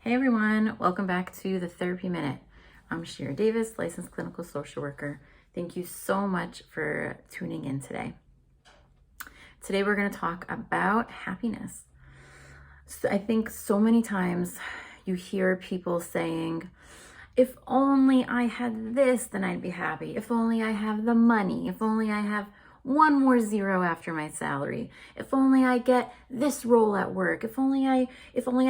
Hey everyone, welcome back to the Therapy Minute. I'm Shira Davis, licensed clinical social worker. Thank you so much for tuning in today. Today we're going to talk about happiness. So I think so many times you hear people saying, if only I had this, then I'd be happy. If only I have the money. If only I have one more zero after my salary. If only I get this role at work. If only I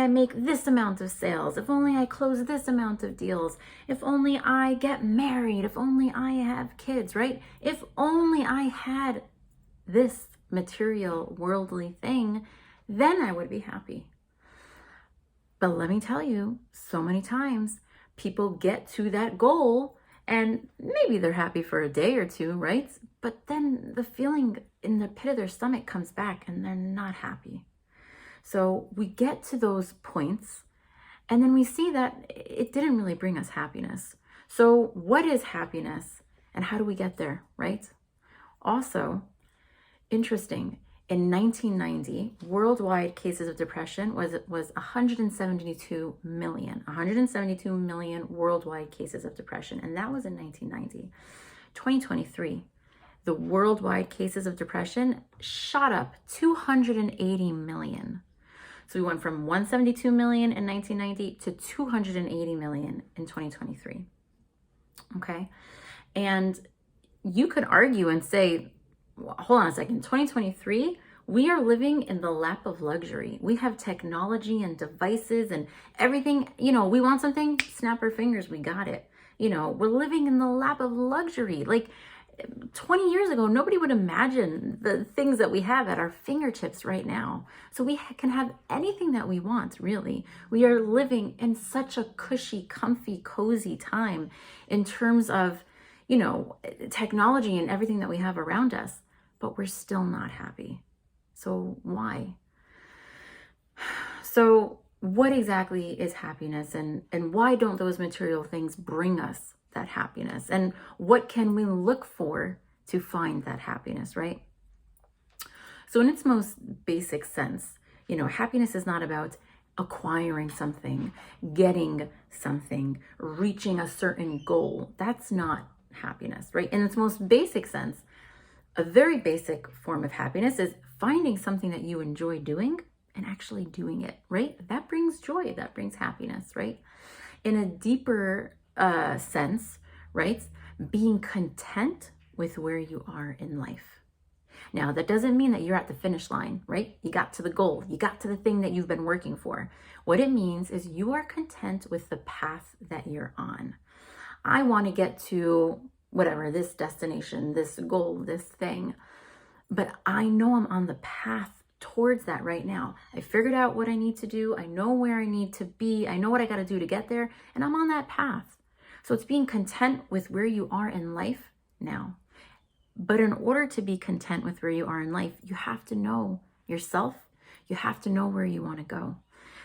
make this amount of sales. If only I close this amount of deals. If only I get married. If only I have kids, right? If only I had this material worldly thing, then I would be happy. But let me tell you, so many times people get to that goal and maybe they're happy for a day or two, right? But then the feeling in the pit of their stomach comes back and they're not happy. So we get to those points and then we see that it didn't really bring us happiness. So what is happiness and how do we get there, right? Also, interesting, in 1990, worldwide cases of depression was 172 million worldwide cases of depression, and that was in 1990. 2023, the worldwide cases of depression shot up 280 million. So we went from 172 million in 1990 to 280 million in 2023. Okay, and you could argue and say, hold on a second, 2023, we are living in the lap of luxury. We have technology and devices and everything. We want something, snap our fingers, we got it. We're living in the lap of luxury. Like 20 years ago, nobody would imagine the things that we have at our fingertips right now. So we can have anything that we want, really. We are living in such a cushy, comfy, cozy time in terms of technology and everything that we have around us, but we're still not happy. So why? So what exactly is happiness, and why don't those material things bring us that happiness? And what can we look for to find that happiness, right? So in its most basic sense, happiness is not about acquiring something, getting something, reaching a certain goal. That's not happiness, right? In its most basic sense, a very basic form of happiness is finding something that you enjoy doing and actually doing it, right? That brings joy, that brings happiness, right? In a deeper sense, right? Being content with where you are in life. Now, that doesn't mean that you're at the finish line, right? You got to the goal, you got to the thing that you've been working for. What it means is you are content with the path that you're on. I want to get to whatever, this destination, this goal, this thing, but I know I'm on the path towards that right now. I figured out what I need to do. I know where I need to be. I know what I got to do to get there, and I'm on that path. So it's being content with where you are in life now. But in order to be content with where you are in life, you have to know yourself. You have to know where you want to go.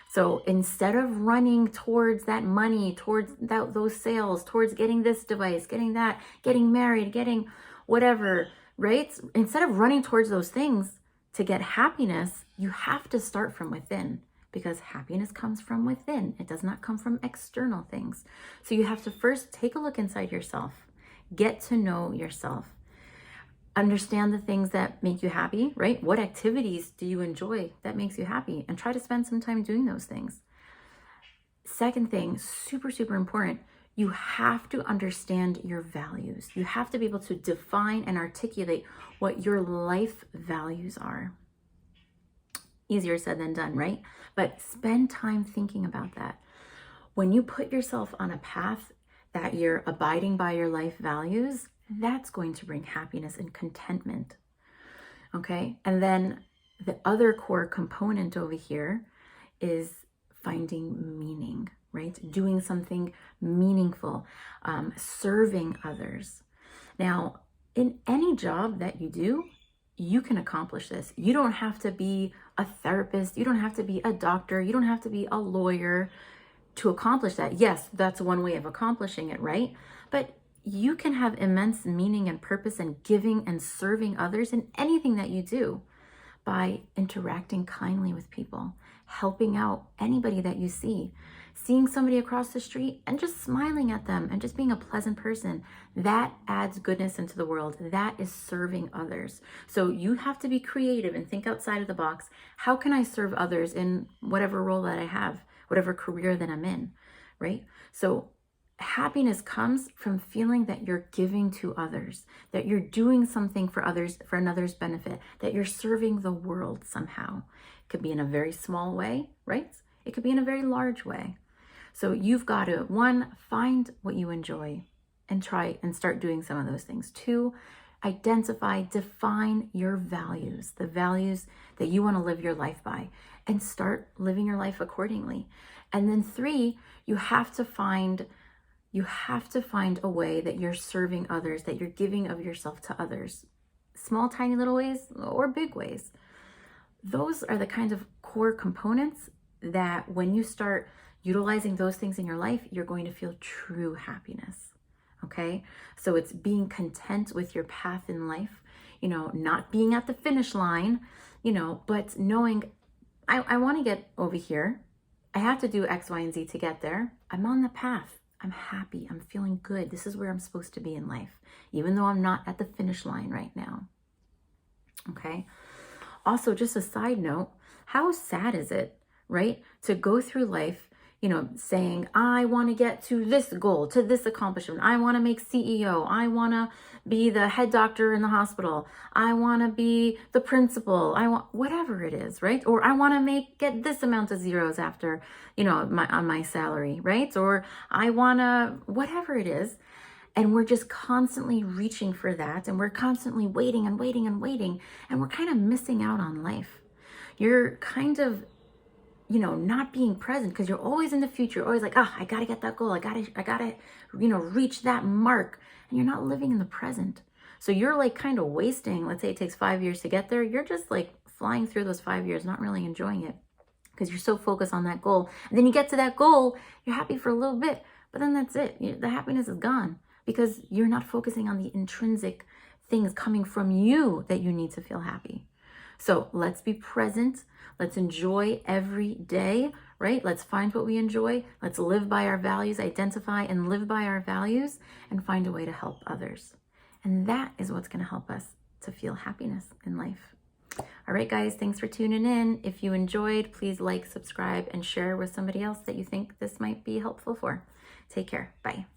So instead of running towards that money, towards those sales, towards getting this device, getting that, getting married, getting whatever, right? Instead of running towards those things to get happiness, you have to start from within, because happiness comes from within. It does not come from external things. So you have to first take a look inside yourself, get to know yourself. Understand the things that make you happy, right? What activities do you enjoy that makes you happy? And try to spend some time doing those things. Second thing, super, super important, you have to understand your values. You have to be able to define and articulate what your life values are. Easier said than done, right? But spend time thinking about that. When you put yourself on a path that you're abiding by your life values, that's going to bring happiness and contentment. Okay? And then the other core component over here is finding meaning, right? Doing something meaningful, serving others. Now, in any job that you do, you can accomplish this. You don't have to be a therapist. You don't have to be a doctor. You don't have to be a lawyer to accomplish that. Yes, that's one way of accomplishing it, right? But you can have immense meaning and purpose and giving and serving others in anything that you do by interacting kindly with people, helping out anybody that you see, seeing somebody across the street and just smiling at them and just being a pleasant person. That adds goodness into the world. That is serving others. So you have to be creative and think outside of the box. How can I serve others in whatever role that I have, whatever career that I'm in, right? So happiness comes from feeling that you're giving to others, that you're doing something for others, for another's benefit, that you're serving the world somehow. It could be in a very small way, right? It could be in a very large way. So you've got to, one, find what you enjoy and try and start doing some of those things. Two, identify, define your values, the values that you want to live your life by, and start living your life accordingly. And then three, you have to find a way that you're serving others, that you're giving of yourself to others. Small, tiny little ways or big ways. Those are the kinds of core components that when you start utilizing those things in your life, you're going to feel true happiness. Okay? So it's being content with your path in life, not being at the finish line, but knowing I want to get over here. I have to do X, Y, and Z to get there. I'm on the path. I'm happy. I'm feeling good. This is where I'm supposed to be in life, even though I'm not at the finish line right now. Okay. Also, just a side note, how sad is it, right? To go through life, saying, I want to get to this goal, to this accomplishment. I want to make CEO. I want to be the head doctor in the hospital. I want to be the principal. I want whatever it is, right? Or I want to get this amount of zeros after, on my salary, right? Or I want to, whatever it is. And we're just constantly reaching for that. And we're constantly waiting and waiting and waiting. And we're kind of missing out on life. You're kind of not being present because you're always in the future. You're always like, I got to get that goal. I got to, reach that mark. And you're not living in the present. So you're like kind of wasting, let's say it takes 5 years to get there. You're just like flying through those 5 years, not really enjoying it because you're so focused on that goal. And then you get to that goal, you're happy for a little bit, but then that's it. The happiness is gone because you're not focusing on the intrinsic things coming from you that you need to feel happy. So let's be present. Let's enjoy every day, right? Let's find what we enjoy. Let's live by our values, identify and live by our values, and find a way to help others. And that is what's going to help us to feel happiness in life. All right, guys, thanks for tuning in. If you enjoyed, please like, subscribe, and share with somebody else that you think this might be helpful for. Take care. Bye.